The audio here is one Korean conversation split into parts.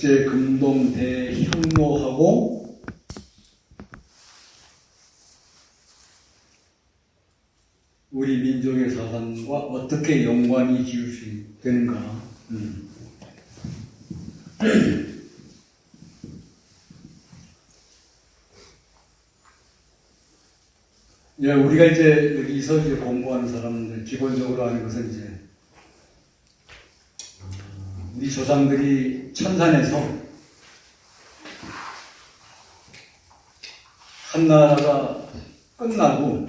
국제 금동 대향로하고 우리 민족의 사상과 어떻게 연관이 지을 수 되는가. 예, 우리가 이제 여기서 이제 공부하는 사람들 기본적으로 하는 것은 이제 우리 조상들이 천산에서 한나라가 끝나고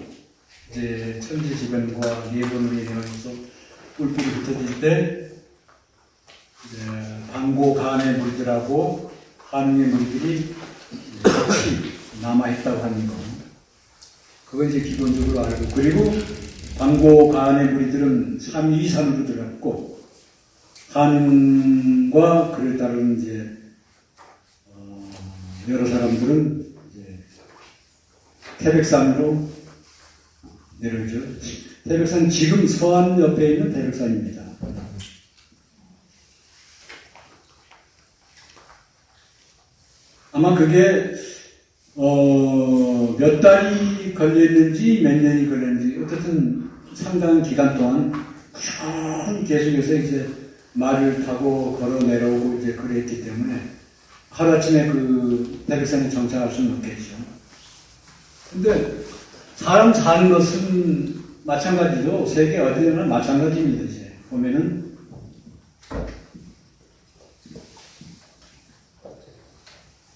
이제 천지지변과 예본으로 인해서 뿔뿔이 흩어질 때 이제 방고 간의 물들하고 한웅의 물들이 같이 남아있다고 하는 거. 그건 이제 기본적으로 알고, 그리고 방고 간의 무리들은 삼위산으로 들어갔고, 한과 그를 따르는 이제 여러 사람들은 이제 태백산으로 내려오죠. 태백산 지금 서안 옆에 있는 태백산입니다. 아마 그게 몇 달이 걸렸는지 몇 년이 걸렸는지 어쨌든 상당한 기간 동안 계속해서 이제 말을 타고 걸어 내려오고 이제 그랬기 때문에 하루아침에 그 태백산에 정착할 수는 없겠죠. 근데 사람 사는 것은 마찬가지죠. 세계 어디나 마찬가지입니다. 이제 보면은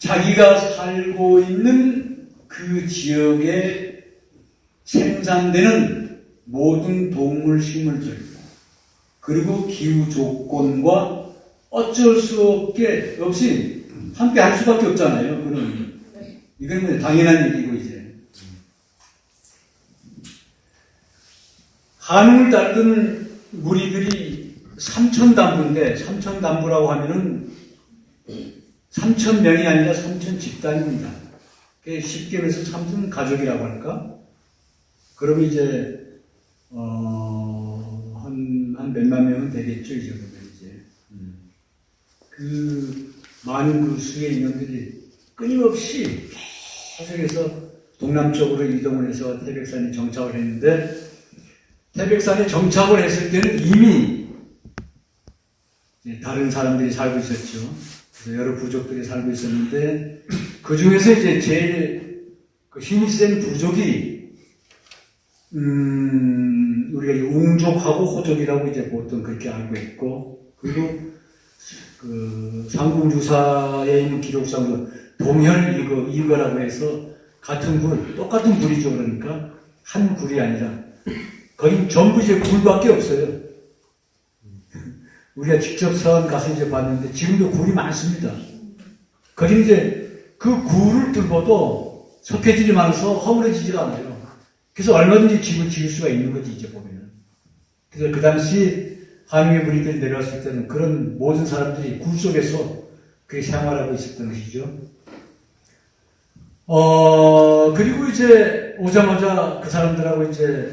자기가 살고 있는 그 지역에 생산되는 모든 동물, 식물들, 그리고 기후 조건과 어쩔 수 없이 함께 할 수밖에 없잖아요. 그런 이건 뭐 당연한 일이고 이제 한웅을 따르던 무리들이 삼천담부인데, 삼천담부라고 하면은 3,000명이 아니라 3,000집단입니다. 쉽게 말해서 삼천 가족이라고 할까? 그러면 이제 한 몇만 명은 되겠죠, 이 정도면 이제. 그 많은 그 수의 인원들이 끊임없이 계속해서 동남쪽으로 이동을 해서 태백산에 정착을 했는데, 태백산에 정착을 했을 때는 이미 다른 사람들이 살고 있었죠. 그래서 여러 부족들이 살고 있었는데, 그 중에서 이제 제일 힘이 센 부족이, 우리가 웅족하고 호족이라고 이제 보통 그렇게 알고 있고, 그리고 그 삼국유사에 있는 기록상으로 동혈 이거라고 해서 같은 굴, 똑같은 굴이죠. 그러니까 한 굴이 아니라 거의 전부 이제 굴밖에 없어요. 우리가 직접 서안 가서 이제 봤는데 지금도 굴이 많습니다. 거기 이제 그 굴을 뚫어도 석회질이 많아서 허물어지지가 않아요. 그래서 얼마든지 집을 지을 수가 있는 거지, 이제 보면은. 그래서 그 당시 한웅의 무리들이 내려왔을 때는 그런 모든 사람들이 굴 속에서 그렇게 생활하고 있었던 것이죠. 그리고 이제 오자마자 그 사람들하고 이제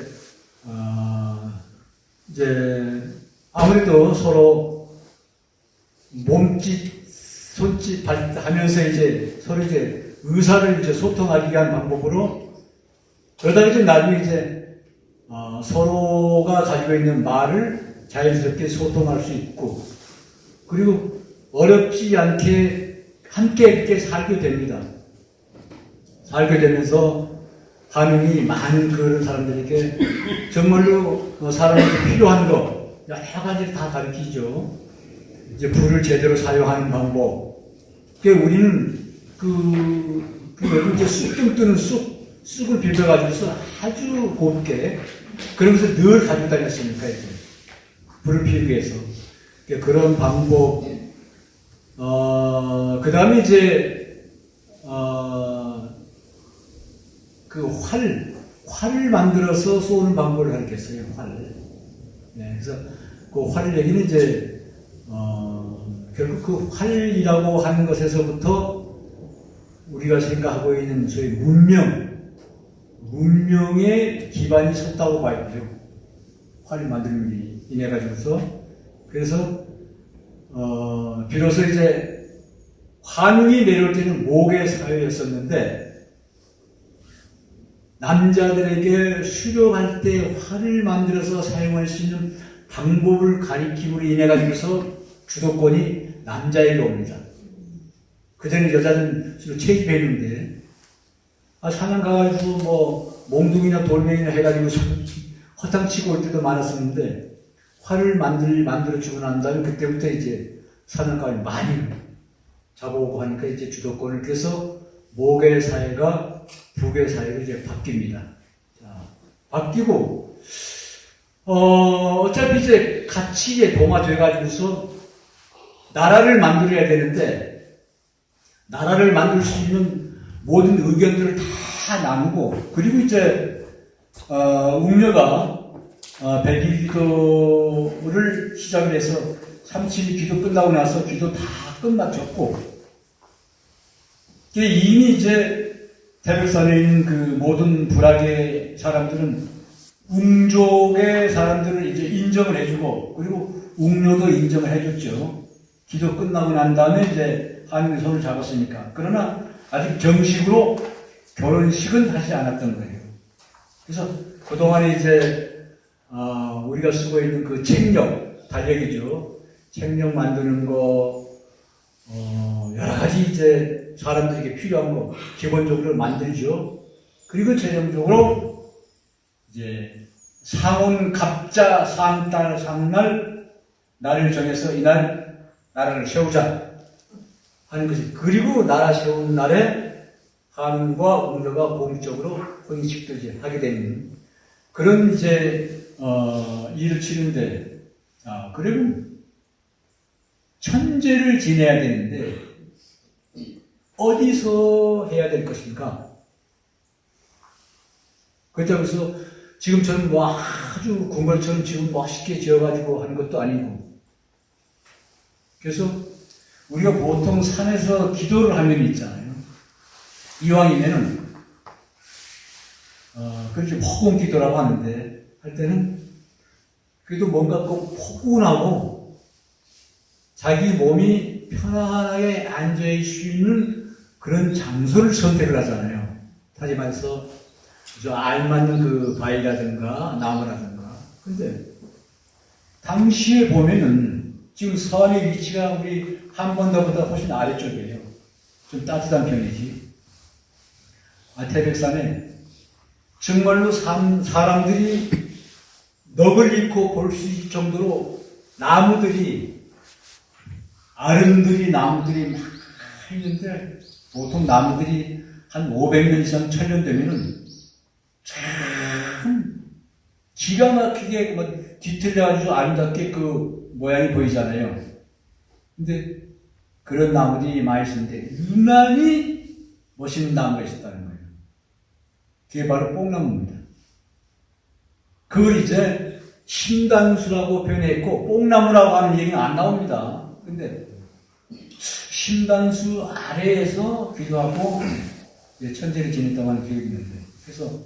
아무래도 서로 몸짓, 손짓 하면서 이제 서로 이제 의사를 이제 소통하기 위한 방법으로, 그러다가 이제 나중에 이제 서로가 가지고 있는 말을 자연스럽게 소통할 수 있고, 그리고 어렵지 않게 함께 이렇게 살게 됩니다. 살게 되면서 한웅이 많은 그런 사람들에게 정말로 사람에게 필요한 거 여러 가지를 다 가르치죠. 이제 불을 제대로 사용하는 방법. 그러니까 우리는 이제 쑥 좀 뜨는 쑥을 비벼가지고서 아주 곱게 그러면서 늘 가지고 다녔으니까 이제 불을 피우기 위해서. 그러니까 그런 방법. 그 다음에 이제 그 활을 만들어서 쏘는 방법을 가르쳤어요. 활. 네, 그래서 그 활 얘기는 이제 결국 그 활이라고 하는 것에서부터 우리가 생각하고 있는 소위 문명의 기반이 섰다고 봐야 돼요. 활을 만드는 일이 인해 가지고서. 그래서 비로소 이제 환웅이 내려올 때는 목의 사회였었는데 남자들에게 수령할 때 활을 만들어서 사용할 수 있는 방법을 가리킴으로 인해 가지고서 주도권이 남자에게 옵니다. 그전에 여자는 주로 채집했는데 사냥 가가지고 뭐 몽둥이나 돌멩이나 해가지고 허탕치고 올 때도 많았었는데 활을 만들어주고 난 다음에 그때부터 이제 사냥감을 많이 잡아오고 하니까 이제 주도권을, 그래서 목의 사회가 북의 사회로 이제 바뀝니다. 자, 바뀌고, 어차피 이제 같이 이제 동화돼가지고서 나라를 만들어야 되는데, 나라를 만들 수 있는 모든 의견들을 다 나누고, 그리고 이제, 웅녀가 백일기도를 시작을 해서 30일 기도 끝나고 나서 기도 다 끝마쳤고, 이미 이제 태백산에 있는 그 모든 불악의 사람들은 웅족의 사람들을 이제 인정을 해주고, 그리고 웅녀도 인정을 해줬죠. 기도 끝나고 난 다음에 이제 한국의 손을 잡았으니까. 그러나 아직 정식으로 결혼식은 하지 않았던 거예요. 그래서 그동안에 이제 우리가 쓰고 있는 그 책력, 달력이죠. 책력 만드는 거, 여러 가지 이제 사람들에게 필요한 거 기본적으로 만들죠. 그리고 최종적으로 이제 상온 갑자 상달 상날 날을 정해서 이날 나라를 세우자 하는 것이, 그리고 나라 세우는 날에 한과 웅녀가 공식적으로婚식도 이제 하게 되는 그런 이제 일을 치는데, 그리고 천재를 지내야 되는데 어디서 해야 될 것인가? 그렇다고 지금처럼 뭐 아주 궁궐처럼 지금 멋있게 지어가지고 하는 것도 아니고, 그래서 우리가 보통 산에서 기도를 하면 있잖아요. 이왕이면은 그렇게 허공 기도라고 하는데, 할 때는 그래도 뭔가 꼭 포근하고 자기 몸이 편안하게 앉아있을 수 있는 그런 장소를 선택을 하잖아요. 다시 말해서 알맞는 그 바위라든가 나무라든가. 근데 당시에 보면은 지금 서안의 위치가 우리 한번더보다 훨씬 아래쪽이에요. 좀 따뜻한 편이지. 태백산에 정말로 사람들이 넋을 잃고 볼 수 있을 정도로 나무들이, 아름드리 나무들이 막 있는데, 보통 나무들이 한 500년 이상, 1000년 되면은 참 기가 막히게 뭐 뒤틀려가지고 아름답게 그 모양이 보이잖아요. 근데 그런 나무들이 많이 있었는데, 유난히 멋있는 나무가 있었다는 거예요. 그게 바로 뽕나무입니다. 그걸 이제 신단수라고 표현했고, 뽕나무라고 하는 얘기는 안 나옵니다. 근데 신단수 아래에서 기도하고 천재를 지냈다고 하는 기억이 있는데, 그래서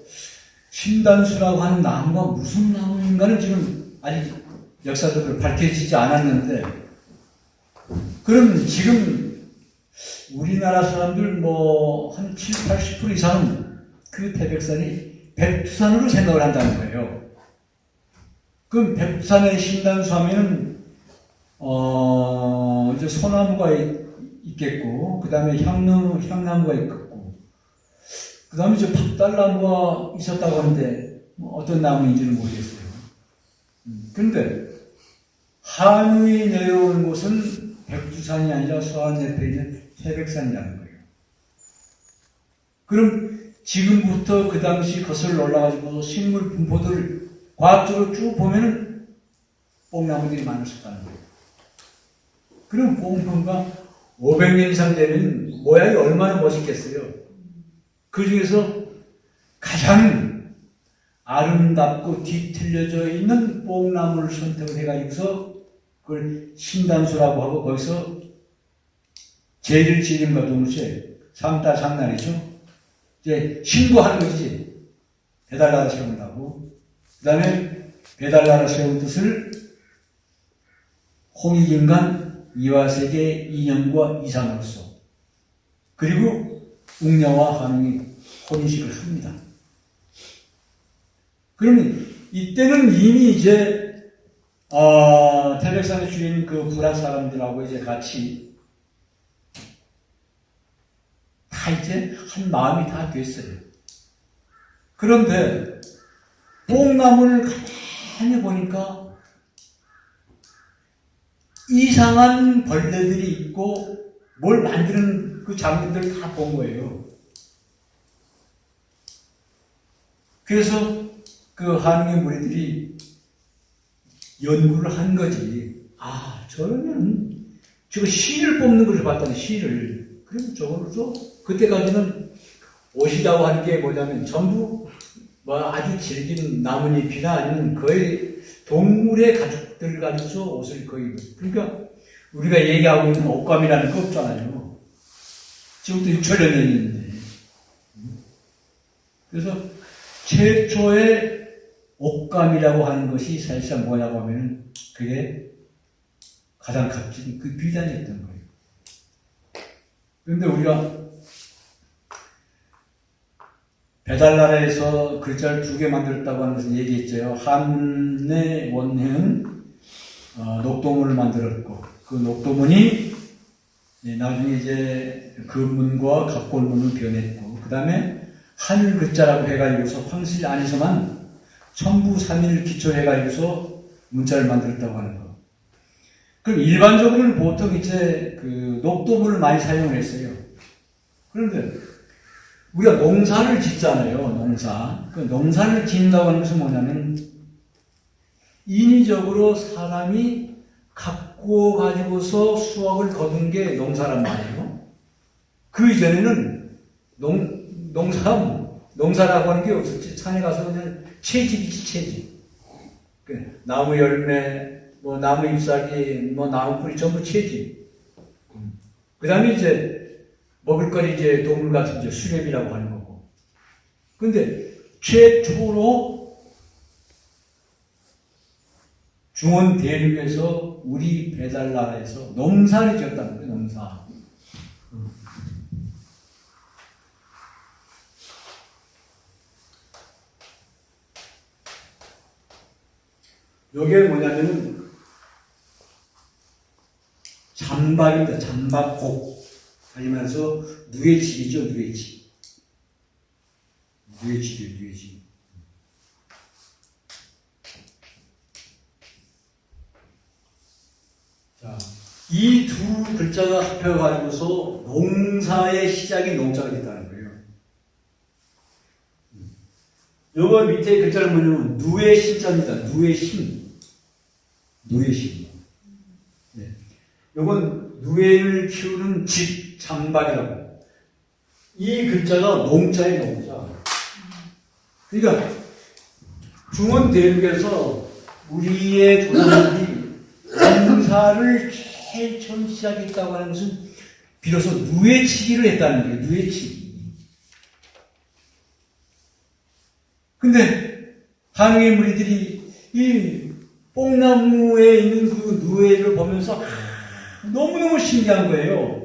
신단수라고 하는 나무가 무슨 나무인가는 지금 아직 역사적으로 밝혀지지 않았는데, 그럼 지금 우리나라 사람들 뭐 한 70, 80% 이상은 그 태백산이 백두산으로 생각을 한다는 거예요. 그럼 백두산의 신단수 하면은 이제 소나무가 있겠고, 그 다음에 향나무가 있겠고, 그 다음에 이제 박달나무가 있었다고 하는데 어떤 나무인지는 모르겠어요. 그런데 한우이 내려오는 곳은 백두산이 아니라 서안 옆에 있는 태백산이라는 거예요. 그럼 지금부터 그 당시 거슬러 올라가지고 식물 분포들을 과학적으로 쭉 보면은 뽕나무들이 많았었다는 거예요. 그럼 뽕나무가 500년 이상 되면 모양이 얼마나 멋있겠어요. 그 중에서 가장 아름답고 뒤틀려져 있는 뽕나무를 선택을 해가지고서 그걸 신단수라고 하고, 거기서 제를 지림과 동시에 상달 상날이죠. 이제 신고하는 것이지. 배달나라 세운다고. 그 다음에 배달나라 세운 뜻을 홍익인간 이화세계 인연과 이상으로서 그리고 웅녀와 한웅이 혼인식을 합니다. 그러면 이때는 이미 이제 태백산의 주인 그 불악 사람들하고 이제 같이 다 이제 한 마음이 다 됐어요. 그런데 뽕나무를 가만히 보니까 이상한 벌레들이 있고 뭘 만드는 그 장면들을 다 본 거예요. 그래서 그 한웅의 무리들이 연구를 한 거지. 아, 저러면 저거 실을 뽑는 것을 봤다는 실을. 그래서 저걸로 그때까지는 옷이라고 하는 게 뭐냐면 전부 뭐 아주 질긴 나뭇잎이나 아니면 거의 동물의 가죽들 가지고서 옷을 거의 입었어요. 그러니까 우리가 얘기하고 있는 옷감이라는 거 없잖아요. 지금부터 6천여 년이 있는데. 그래서 최초의 옷감이라고 하는 것이 사실상 뭐냐고 하면 그게 가장 값진 그 비단이었던 거예요. 그런데 우리가 배달나라에서 글자를 2개 만들었다고 하는 것을 얘기했죠. 한의 원행은 녹도문을 만들었고 그 녹도문이 나중에 이제 금문과 갑골문을 변했고 그 다음에 하늘 글자라고 해가지고서 황실 안에서만 천부삼일 기초해가지고서 문자를 만들었다고 하는 거. 그럼 일반적으로는 보통 이제 그 녹도문을 많이 사용을 했어요. 그런데 우리가 농사를 짓잖아요. 농사. 그 농사를 짓는다고 하는 것은 뭐냐면 인위적으로 사람이 갖고 가지고서 수확을 거둔 게 농사란 말이에요. 그 이전에는 농사라고 하는 게 없었지. 산에 가서 그냥 채집이지, 채집. 나무 열매, 뭐 나무 잎사귀, 뭐 나무 뿌리 전부 채집. 그 다음에 이제 먹을거리 이제 동물 같은 이제 수렵이라고 하는 거고. 근데 최초로 중원 대륙에서 우리 배달나라에서 농사를 지었다는 거예요, 농사. 요게 뭐냐면은 잠박입니다. 잠박곡. 하면서 누에집이죠, 누에집. 누에집이에요, 누에집. 자, 이 두 글자가 합해가지고서 농사의 시작이 농자가 됐다는 거예요. 요거 밑에 글자를 보면 누의 신자입니다. 누의 신. 누의 신. 네. 요건 누에를 키우는 집, 장박이라고. 이 글자가 농자의 농자. 그러니까 중원 대륙에서 우리의 조상들이 농사를 제일 처음 시작했다고 하는 것은 비로소 누에치기를 했다는 거예요. 누에치기. 근데 한웅의 무리들이 이 뽕나무에 있는 그 누에를 보면서 너무너무 신기한 거예요.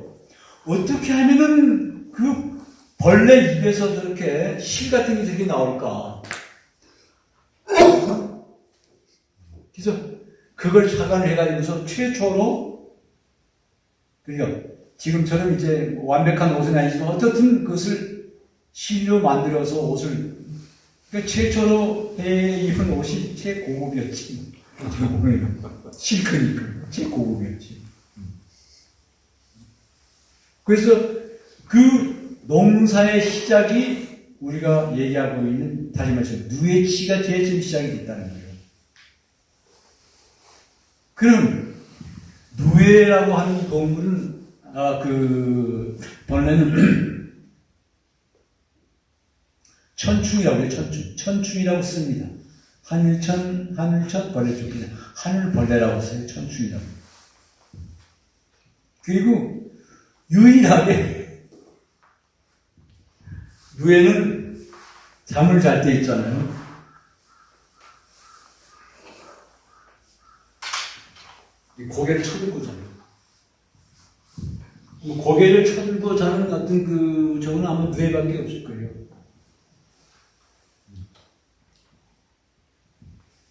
어떻게 하면은 그 벌레 입에서 저렇게 실 같은 게 저렇게 나올까? 그래서 그걸 착안을 해가지고서 최초로, 그러니까 지금처럼 이제 완벽한 옷은 아니지만 어떻든 그것을 실로 만들어서 옷을, 그러니까 최초로 입은 옷이 최고급이었지. 실크니까 최고급이었지. 그래서 그 농사의 시작이 우리가 얘기하고 있는, 다시 말해서 누에치가 제일 처음 시작이 됐다는 거예요. 그럼 누에라고 하는 동물은 그 번뇌는 천충이라고 해요. 천충이라고 씁니다. 하늘천 벌레 쪽에 하늘벌레라고 써요. 천충이라고. 그리고 유일하게 누에는 잠을 잘 때 있잖아요. 고개를 쳐들고 자요. 뭐 고개를 쳐들고 자는 어떤 저거는 아마 누에밖에 없을 거예요.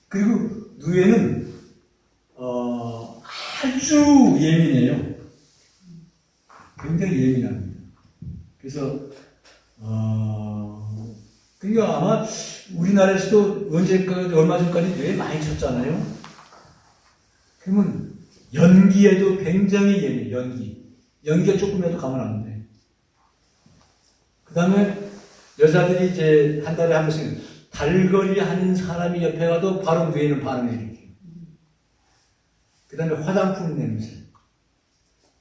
그리고 누에는 아주 예민해요. 굉장히 예민합니다. 그래서 그러니까 아마 우리나라에서도 언제까지 얼마 전까지 뇌 많이 쳤잖아요. 그러면 연기에도 굉장히 예민해. 연기가 조금이라도 가면 안 돼. 그 다음에 여자들이 이제 한 달에 한 번씩 달거리 하는 사람이 옆에 가도 바로 뇌에는 반응을 일으켜요. 그 다음에 화장품 냄새.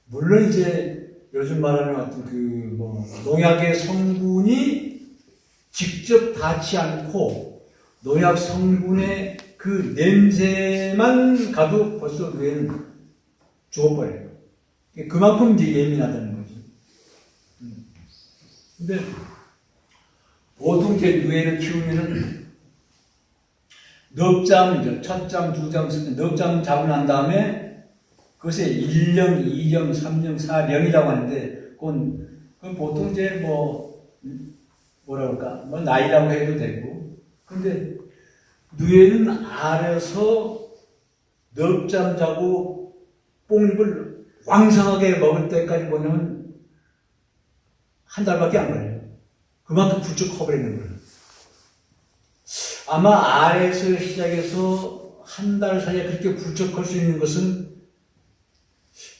물론 이제 요즘 말하는 어떤 농약의 성분이 직접 닿지 않고 농약 성분의 그 냄새만 가도 벌써 뇌는 죽어버려요. 그만큼 이제 예민하다는 거죠. 근데 보통 이제 뇌를 키우면은 넉장, 첫 장, 두 장, 넉장 잡고 난 다음에 그것에 1령, 2령, 3령, 4령이라고 하는데 그건 보통 이제 뭐라 그럴까? 나이라고 해도 되고. 근데 뇌는 알아서 넉잠 자고 뽕잎을 왕성하게 먹을 때까지 뭐냐면 한 달밖에 안 걸려요. 그만큼 부쩍 커버리는 거예요. 아마 알에서 시작해서 한 달 사이에 그렇게 부쩍 클 수 있는 것은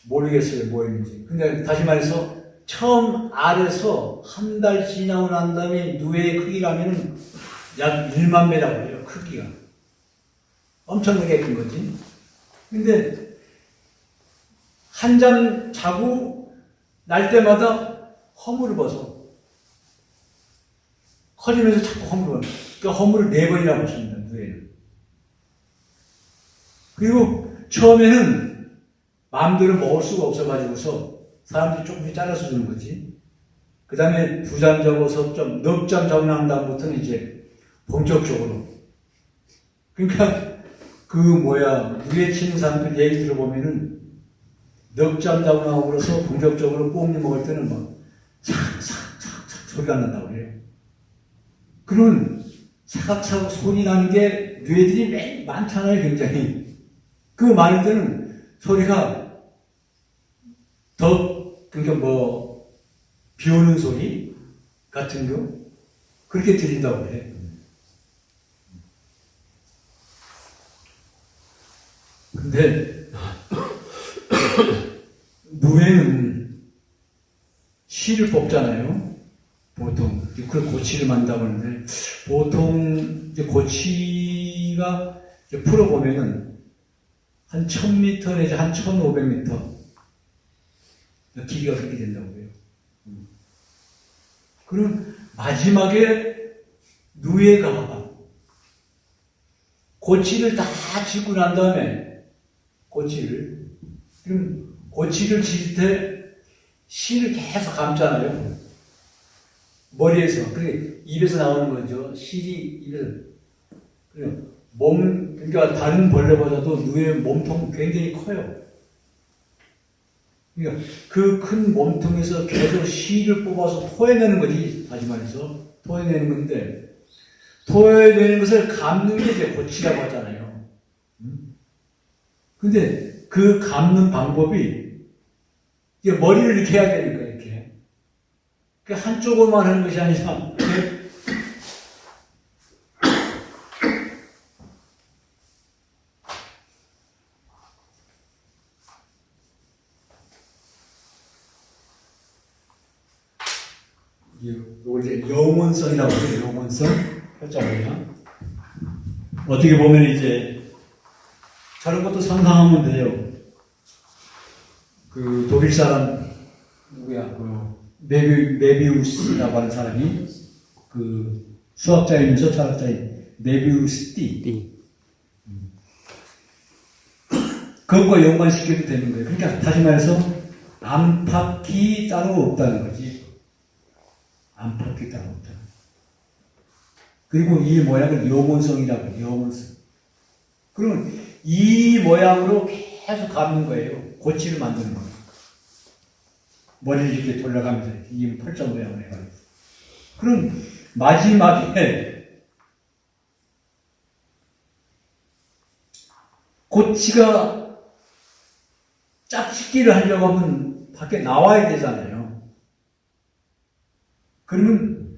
모르겠어요. 뭐였는지. 근데 다시 말해서 처음 알에서 한 달 지나고 난 다음에 뇌의 크기라면 약 1만 배라고 해요. 크기가. 엄청나게 큰 거지. 근데 한 잠 자고 날 때마다 허물을 벗어. 커지면서 자꾸 허물을 벗어. 그러니까 허물을 4번이나 벗습니다. 뇌는. 그리고 처음에는 마음대로 먹을 수가 없어가지고서 사람들이 조금씩 잘라서 주는 거지. 그 다음에 2잠 자고 석잠, 넉잠 자고 난 다음부터는 이제 본격적으로. 그러니까 누에 치는 사람들 얘기 들어보면은 넉잠 자고 나오고서 본격적으로 꽁잎 먹을 때는 막 삭삭삭삭 소리가 난다고 그래요. 그런 사각사각 소리 나는 게 뇌들이 많잖아요, 굉장히. 그 많을 때는 소리가 그러니까 비 오는 소리 같은 거, 그렇게 들린다고 해. 근데, 누에는 실을 뽑잖아요. 보통. 그걸 고치를 만든다고 하는데, 보통 이제 고치가 이제 풀어보면은 한 1000m 내지 한 1500m 길이가 그렇게 된다고 해요. 그럼 마지막에 누에가 고치를 다 짓고 난 다음에 그럼 고치를 질 때 실을 계속 감잖아요. 머리에서. 그게 입에서 나오는 거죠. 실이 입에서. 그러니까 다른 벌레보다도 누에의 몸통은 굉장히 커요. 그러니까 그 큰 몸통에서 계속 실을 뽑아서 토해내는 거지, 다시 말해서. 토해내는 건데, 토해내는 것을 감는 게 이제 고치라고 하잖아요. 근데 그 감는 방법이, 이게 머리를 이렇게 해야 되니까, 이렇게. 그 한쪽으로만 하는 것이 아니라, 이거 이제 영원성이라고 해요. 영원성. 했잖아요. 어떻게 보면 이제 저런 것도 상상하면 돼요. 독일 사람 누구야? 메비우스라고 하는 사람이 수학자이면서 철학자인 메비우스 띠. 그것과 연관시켜도 되는 거예요. 그러니까 다시 말해서 안팎이 따로 없다는 거지. 안팎이 따로 없다. 그리고 이 모양을 영원성이라고 해요. 영원성. 그러면 이 모양으로 계속 감는 거예요. 고치를 만드는 거예요. 머리를 이렇게 돌려가면서 이 팔자 모양을 해가지고. 그럼 마지막에 고치가 짝짓기를 하려고 하면 밖에 나와야 되잖아요. 그러면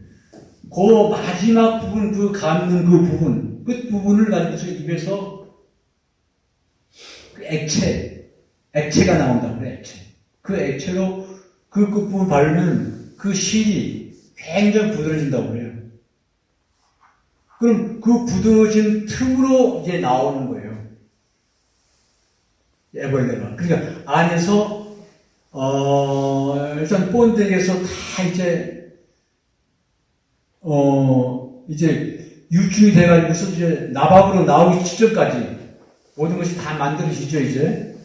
그 마지막 부분, 그 감는 그 부분, 끝 부분을 가지고서 입에서 그 액체가 나온다고 그래, 액체. 그 액체로 그 끝부분 바르면 그 실이 굉장히 부드러진다고 그래요. 그럼 그 부드러진 틈으로 이제 나오는 거예요. 애벌레가. 그러니까 안에서, 일단 본덱에서 다 이제 유충이 돼가지고서 이제 나박으로 나오기 직전까지 모든 것이 다 만들어지죠, 이제.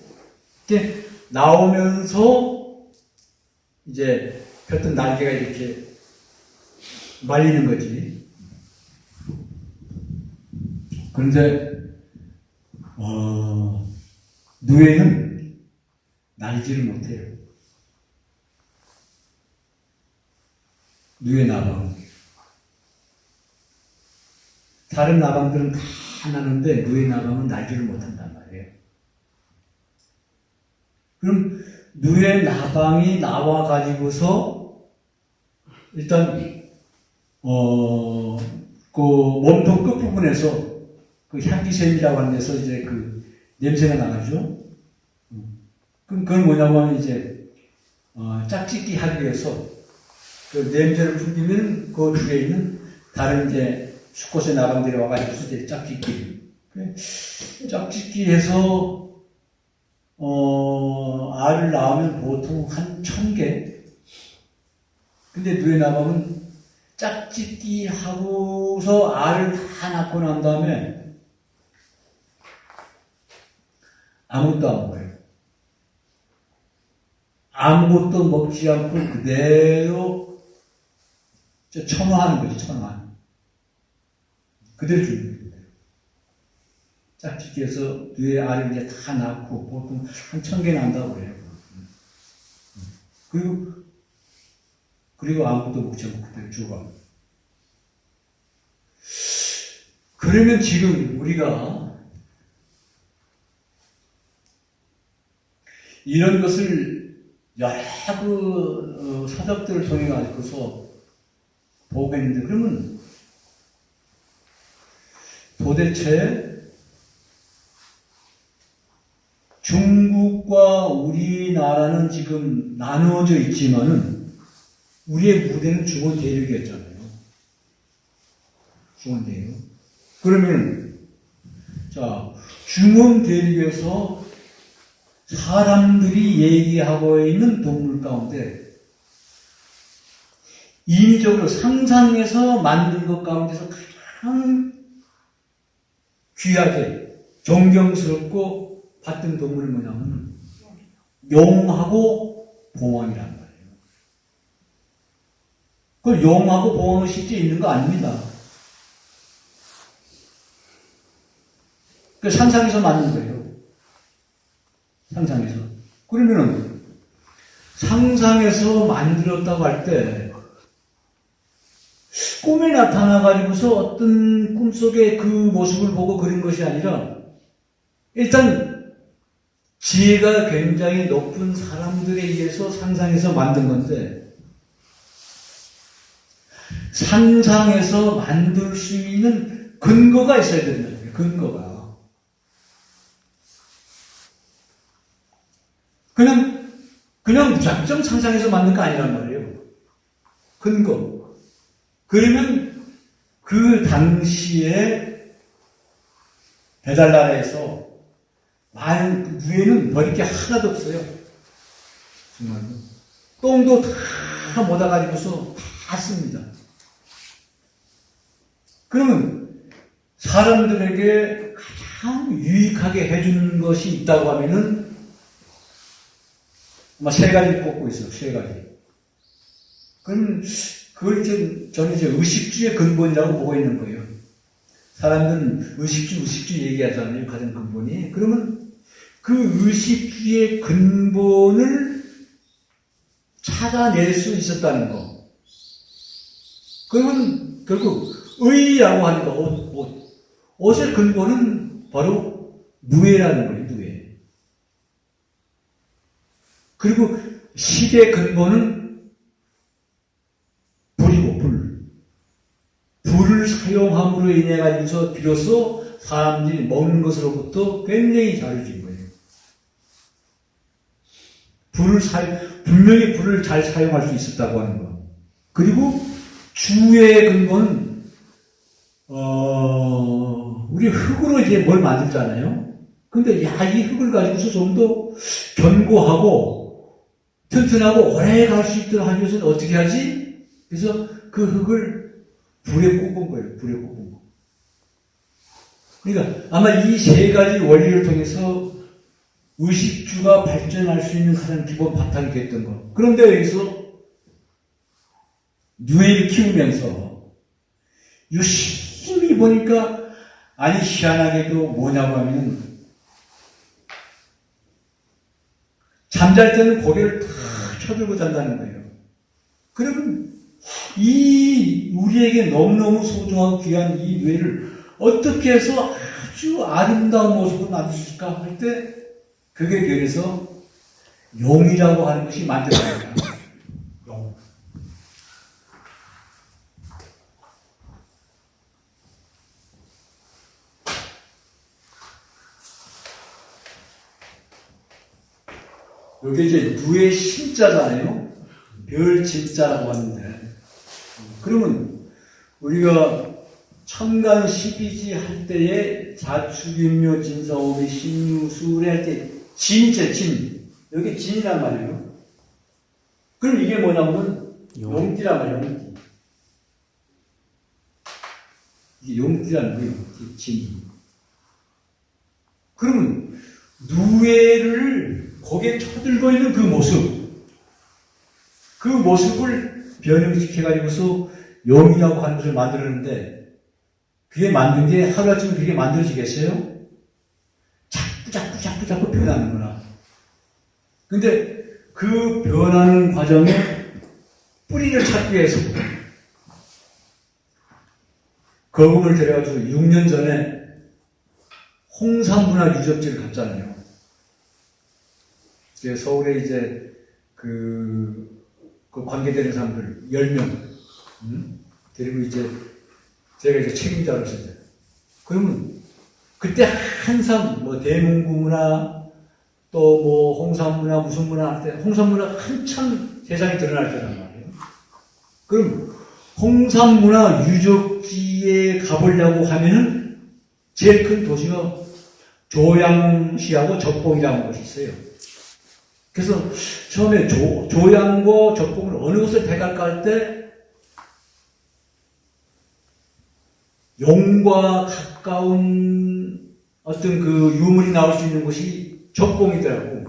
이제 나오면서 이제 펼뜬 날개가 이렇게 말리는 거지. 그런데, 누에는 날지를 못해요. 누에 나방. 다른 나방들은 다 나는데 누에 나방은 날지를 못한단 말이에요. 그럼 누에 나방이 나와가지고서 일단 그 몸통 끝부분에서 그 향기샘이라고 하는 데서 이제 그 냄새가 나가죠. 그럼 그건 뭐냐면 이제 짝짓기 하기 위해서 그 냄새를 풍기면 그 주위에 있는 다른 이제 수컷의 나방들이 와가지고 이제 짝짓기해서 알을 낳으면 보통 한 1000개. 근데 누에 나방은 짝짓기 하고서 알을 다 낳고 난 다음에 아무것도 안 먹어요. 아무것도 먹지 않고 그대로 천화하는 거지, 천화. 그대로 죽는 거예요. 짝짓기해서 누에 알을 이제 다 낳고 보통 한 1000개 난다고 그래요. 그리고 아무것도 먹지 않고 그대로 죽어. 그러면 지금 우리가 이런 것을 여러 서적들을 통해 가지고서 보고 있는데, 그러면 도대체 중국과 우리나라는 지금 나누어져 있지만은 우리의 무대는 중원 대륙이었잖아요. 중원 대륙. 그러면 자, 중원 대륙에서 사람들이 얘기하고 있는 동물 가운데 인위적으로 상상해서 만든 것 가운데서 가장 귀하게 존경스럽고 봤던 동물이 뭐냐면 용하고 봉황이란 말이에요. 그 용하고 봉황은 실제 있는 거 아닙니다. 그 상상해서 만든 거예요. 상상해서. 그러면은 상상해서 만들었다고 할 때 꿈에 나타나가지고서 어떤 꿈속에 그 모습을 보고 그린 것이 아니라 일단 지혜가 굉장히 높은 사람들에 의해서 상상해서 만든 건데, 상상해서 만들 수 있는 근거가 있어야 된다는 거예요. 근거가. 그냥 무작정 상상해서 만든 거 아니란 말이에요. 근거. 그러면 그 당시에 배달나라에서 누에는 버릴 게 하나도 없어요. 정말로. 똥도 다 모아가지고서 다 씁니다. 그러면 사람들에게 가장 유익하게 해주는 것이 있다고 하면은 아마 3가지를 꼽고 있어요. 3가지. 그럼 그걸 저는 이제 의식주의 근본이라고 보고 있는 거예요. 사람들은 의식주 얘기하잖아요. 가장 근본이. 그러면 그 의식주의 근본을 찾아낼 수 있었다는 거. 그러면 결국 의라고 하는 거, 옷의 근본은 바로 무예라는 거예요, 무예. 그리고 식의 근본은 불이고, 불. 불을 사용함으로 인해 가지고서 비로소 사람들이 먹는 것으로부터 굉장히 자유해진 거예요. 분명히 불을 잘 사용할 수 있었다고 하는 거. 그리고 주의 근본은, 우리 흙으로 이제 뭘 만들잖아요? 근데, 이 흙을 가지고서 좀 더 견고하고, 튼튼하고, 오래 갈 수 있도록 하기 위해서는 어떻게 하지? 그래서 그 흙을 불에 꼽은 거예요. 불에 꼽은 거. 그러니까 아마 이 세 가지 원리를 통해서 의식주가 발전할 수 있는 가장 기본 바탕이 됐던 거. 그런데 여기서 뇌를 키우면서 유심히 보니까 아니 희한하게도 뭐냐고 하면 잠잘 때는 고개를 탁 쳐들고 잔다는 거예요. 그러면 이 우리에게 너무너무 소중하고 귀한 이 뇌를 어떻게 해서 아주 아름다운 모습으로 만들 수 있을까 할 때 그게 그래서 용이라고 하는 것이 만들어집니다. 용. 여기 이제 누의 신자잖아요. 별 진자라고 하는데. 그러면 우리가 천간 12지 할 때에 자축인묘 진사오미 신유수래 할 때 진이죠, 진. 여기 진이란 말이에요. 그럼 이게 뭐냐면 용띠란 말이에요, 용띠. 이게 용띠라는 거예요, 용띠, 진. 그러면 누에를 거기에 쳐들고 있는 그 모습을 변형시켜가지고서 용이라고 하는 것을 만들었는데 그게 만든 게 하루아침에 그게 만들어지겠어요? 자꾸 변하는구나. 근데 그 변하는 과정에 뿌리를 찾기 위해서 거금을 들여가지고 6년 전에 홍산문화 유적지를 갔잖아요. 서울에 이제 그 관계되는 사람들 10명 데리고 이제 제가 이제 책임자로서 이제 그러면 그때 항상 뭐 대문구문화 또 뭐 홍산문화 무슨 문화 할 때 홍산문화가 한참 세상에 드러날 때란 말이에요. 그럼 홍산문화 유적지에 가보려고 하면은 제일 큰 도시가 조양시하고 적봉이라는 곳이 있어요. 그래서 처음에 조양과 적봉을 어느 곳을 택할까 할 때 용과 가까운 어떤 그 유물이 나올 수 있는 곳이 적봉이더라고.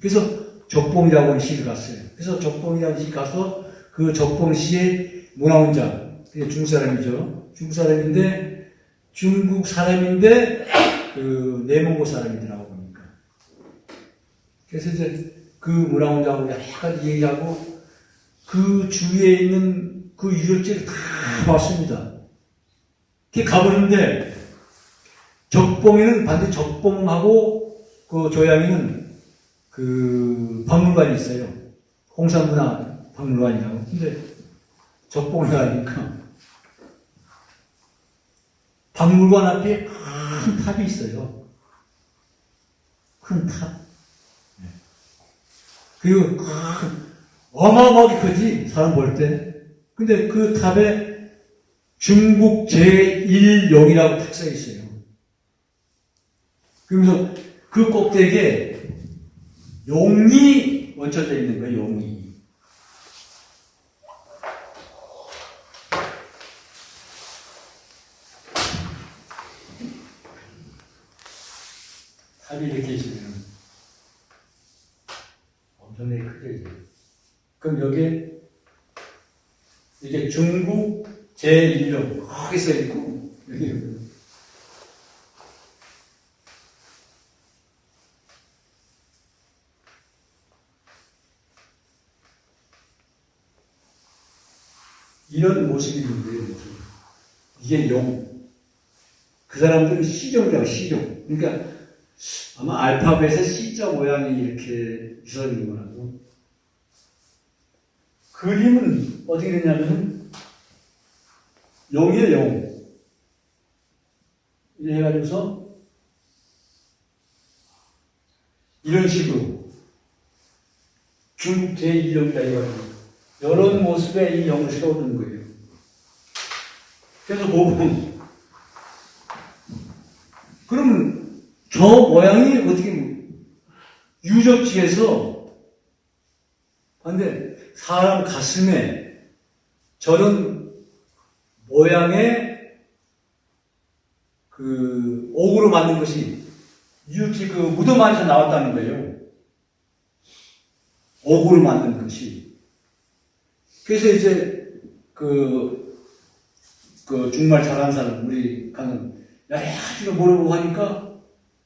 그래서 적봉이라고 하는 시를 갔어요. 그래서 적봉이라는 시 가서 그 적봉시의 문화원장, 중국 사람이죠. 중국 사람인데, 중국 사람인데, 그 내몽고 사람이더라고 보니까. 그래서 이제 그 문화원장하고 약간 얘기하고 그 주위에 있는 그 유적지를 다 봤습니다. 이렇게 가보는데 적봉에는 반드시 적봉하고 그 조양에는 그 박물관이 있어요. 홍산문화 박물관이라고. 근데 적봉에 가니까 박물관 앞에 큰 탑이 있어요. 큰 탑. 그리고 어마어마하게 크지, 사람 볼 때. 근데 그 탑에 중국 제1용이라고 딱 써 있어요. 그러면서 그 꼭대기에 용이 얹혀져 있는 거예요, 용이. 탑이 이렇게 있으면 엄청나게 크게. 그럼 여기에 이게 중국 제1용 거기 써 있고 여기 이런 모습이 있는데, 이게 용. 그 사람들은 C종이라고, C종. 그러니까 아마 알파벳의 C자 모양이 이렇게 있어 있는 거라고. 그림은 어떻게 됐냐면, 용이에요, 용. 이래 해가지고서, 이런 식으로, 중국 제2용이다 이거예요. 이런 모습의 이 영을 세우는 거예요. 그래서 보면, 그러면 저 모양이 어떻게 유적지에서 근데 사람 가슴에 저런 모양의 그 옥으로 만든 것이 유적지 그 무덤 안에서 나왔다는 거예요. 옥으로 만든 것이. 그래서 이제 그 정말 잘하는 사람 우리 가는 여러 가지로 물어보고 하니까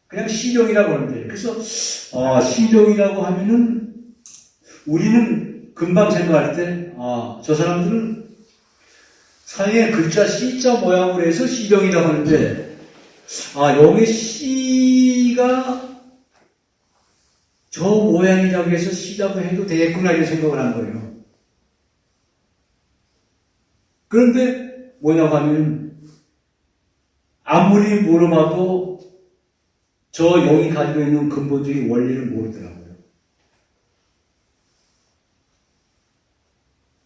그냥 C종이라고 하는데 그래서 C종이라고 하면은 우리는 금방 생각할 때 저 사람들은 사이에 글자 C자 모양으로 해서 C종이라고 하는데 여기 C가 저 모양이라고 해서 C라고 해도 되겠구나 이런 생각을 한 거예요. 그런데 뭐냐고 하면 아무리 물어봐도 저 영이 가지고 있는 근본적인 원리를 모르더라고요.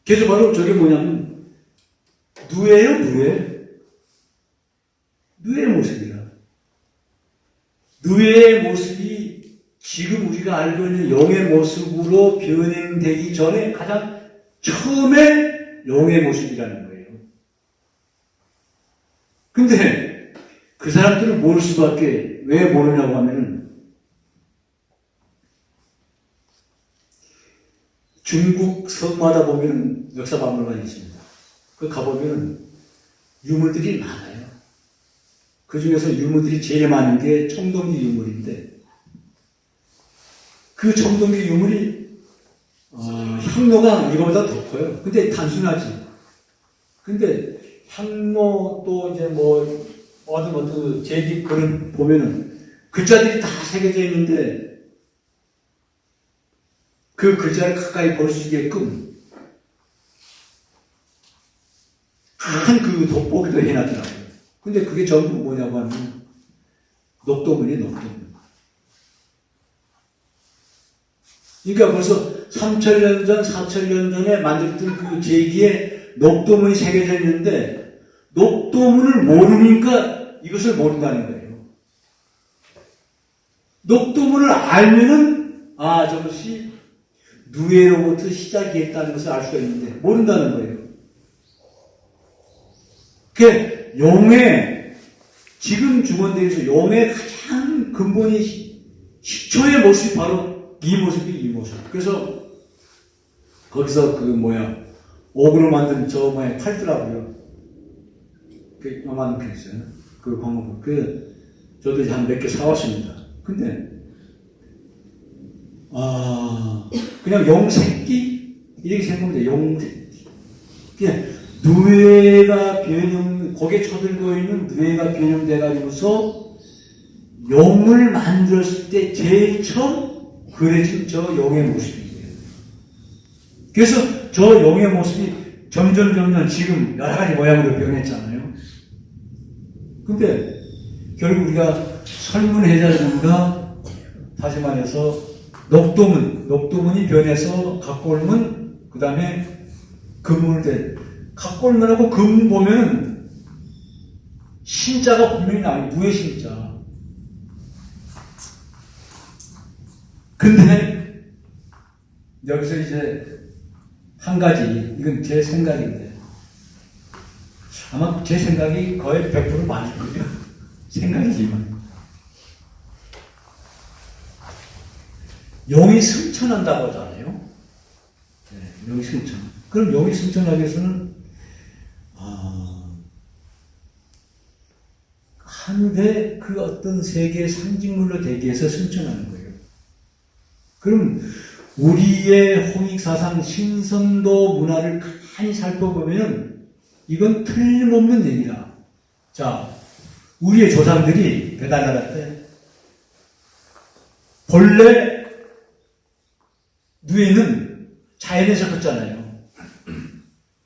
그래서 바로 저게 뭐냐면 누에요, 누에. 누에의 모습이라. 누에의 모습이 지금 우리가 알고 있는 영의 모습으로 변형되기 전에 가장 처음에 영의 모습이라는 거예요. 근데 그 사람들은 모를 수밖에 왜 모르냐고 하면은 중국 성마다 보면 역사박물관이 있습니다. 그 가보면 유물들이 많아요. 그 중에서 유물들이 제일 많은 게 청동기 유물인데 그 청동기 유물이 향로가 이거보다 더 커요. 근데 단순하지. 근데 향로 또 이제 어떤 제기 그런 보면은 글자들이 다 새겨져 있는데 그 글자를 가까이 볼 수 있게끔 큰 그 돋보기도 해놨더라고요. 근데 그게 전부 뭐냐고 하면 녹도문이에요, 녹도문. 그러니까 벌써 3,000년 전, 4,000년 전에 만들었던 그 제기에 녹도문이 새겨져 있는데 녹도문을 모르니까 이것을 모른다는 거예요. 녹도문을 알면은 저것이 누에로부터 시작이었다는 것을 알 수가 있는데 모른다는 거예요. 그 용의 지금 중원대에서 용의 가장 근본이 시초의 모습이 바로 이 모습. 그래서 거기서 옥으로 만든 저 모양이 팔더라고요. 그 요만한 게 있어요. 그 광고. 저도 이제 한 몇 개 사왔습니다. 근데 그냥 용 새끼 이렇게 생각하면 돼요. 용 새끼. 그냥 누에가 거기에 쳐들고 있는 누에가 변형돼가지고서 용을 만들었을 때 제일 처음 그려진 저 용의 모습이에요. 그래서 저 용의 모습이 점점 지금 여러 가지 모양으로 변했잖아요. 근데 결국 우리가 설문해자든가 다시 말해서 녹도문이 변해서 각골문, 그 다음에 금문을 된 각골문하고 금문 보면 신자가 분명히 나와요. 누의 신자. 근데 여기서 이제 한 가지, 이건 제 생각인데 아마 제 생각이 거의 100% 맞을 거예요. 생각이지만 용이 승천한다고 하잖아요. 네, 용이 승천. 그럼 용이 승천하기 위해서는 하늘의 그 어떤 세계의 상징물로 되기 위해서 승천하는 거예요. 그럼 우리의 홍익사상 신선도 문화를 많이 살펴보면은 이건 틀림없는 얘기다. 자, 우리의 조상들이 배달나라 때 본래 누에는 자연에서 컸잖아요.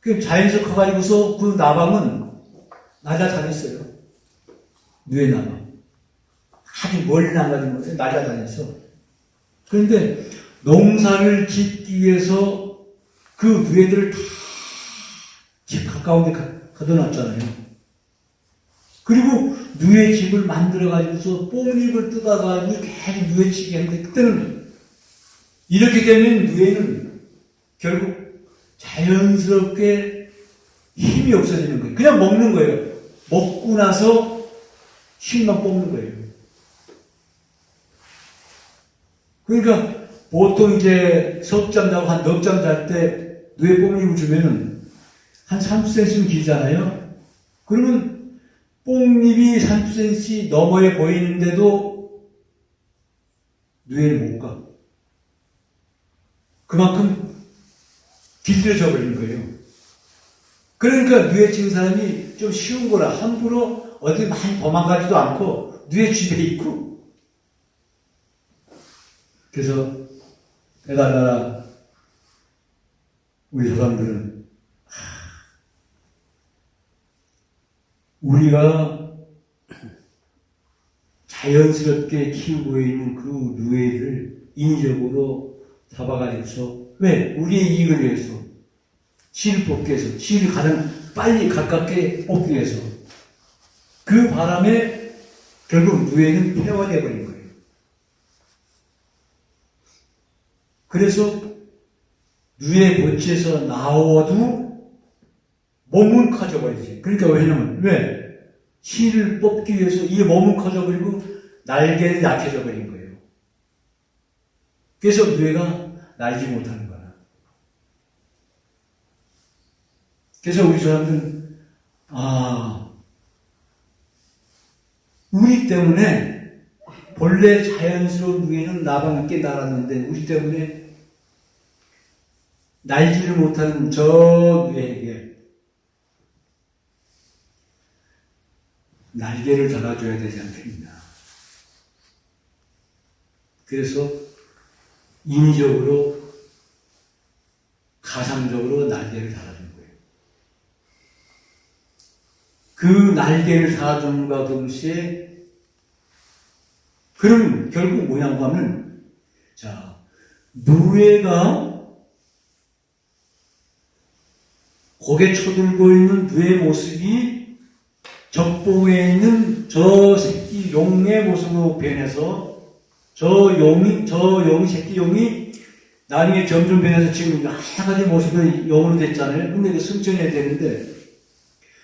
그 자연에서 커가지고서 그 나방은 날아다녔어요. 누에 나방. 아주 멀리 나가지고 날아다녔어. 그런데 농사를 짓기 위해서 그 누에들을 다 집 가까운 데 가둬놨잖아요. 그리고 누에 집을 만들어가지고서 뽕잎을 뜯어가지고 계속 누에치기 했는데 그때는 이렇게 되면 누에는 결국 자연스럽게 힘이 없어지는 거예요. 그냥 먹는 거예요. 먹고 나서 힘만 뽑는 거예요. 그러니까 보통 이제 석잠 자고 한 넉 잠 잘 때 누에 뽕잎을 주면은 한 30cm는 길잖아요. 그러면 뽕잎이 30cm 너머에 보이는데도 누에는 못 가. 그만큼 길들여져 버리는 거예요. 그러니까 누에 치는 사람이 좀 쉬운 거라 함부로 어디 많이 도망가지도 않고 누에 집에 있고. 그래서 배달나라 우리 조상들은 우리가 자연스럽게 키우고 있는 그 누에를 인위적으로 잡아가지고서 왜? 우리의 이익을 위해서 씨를 뽑기 위해서 씨를 가장 빨리 가깝게 뽑기 위해서 그 바람에 결국 누에는 폐화되어 버린 거예요. 그래서 누에 보치에서 나와도 몸은 커져버리지. 그러니까 왜냐면 왜? 씨를 뽑기 위해서 이 몸은 커져버리고 날개는 약해져 버린 거예요. 그래서 누에가 날지 못하는 거야. 그래서 우리 사람들은 우리 때문에 본래 자연스러운 누에는 나방 있게 날았는데 우리 때문에 날지를 못하는 저 누에에게 날개를 달아줘야 되지 않겠나. 그래서 인위적으로 가상적으로 날개를 달아준 거예요. 그 날개를 달아줌과 동시에 그럼 결국 뭐냐고 하면 자 누에가 고개 쳐들고 있는 누의 모습이 적봉에 있는 저 새끼 용의 모습으로 변해서 저 용이 새끼 용이 나중에 점점 변해서 지금 여러 가지 모습의 용으로 됐잖아요. 근데 그 승천해야 되는데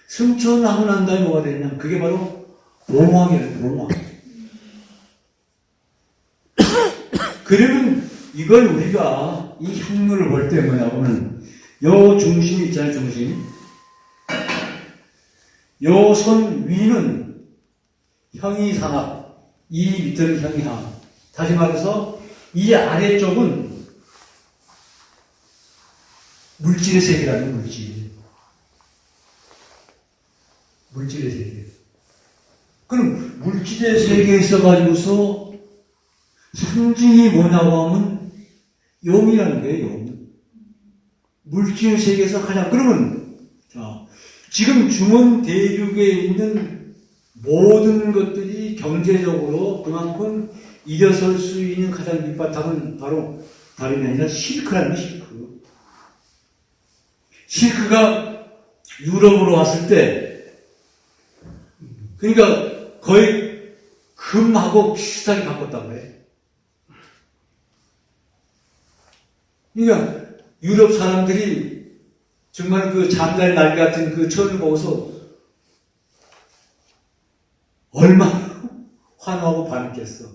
승천하고 난 다음에 뭐가 됐냐? 그게 바로 봉황이에요. 봉황. 그러면 이걸 우리가 이 향로를 볼 때 뭐냐고는 요 중심이 있잖아요. 중심. 요 손 위는 형이상합, 이 밑에는 형이하합. 다시 말해서 이 아래쪽은 물질의 세계라는 물질. 물질의 세계. 그럼 물질의 세계에 있어가지고서 상징이 뭐냐고 하면 용이라는 거예요. 용. 물질 세계에서 가장 그러면 자. 지금 중원 대륙에 있는 모든 것들이 경제적으로 그만큼 일어설 수 있는 가장 밑바탕은 바로 다름이 아니라 실크라는 게 실크. 실크가 유럽으로 왔을 때, 그러니까 거의 금하고 비슷하게 바꿨다고 해. 그러니까 유럽 사람들이 정말 그 잠잘 날개 같은 그 천을 보고서 얼마나 환호하고 반했겠어.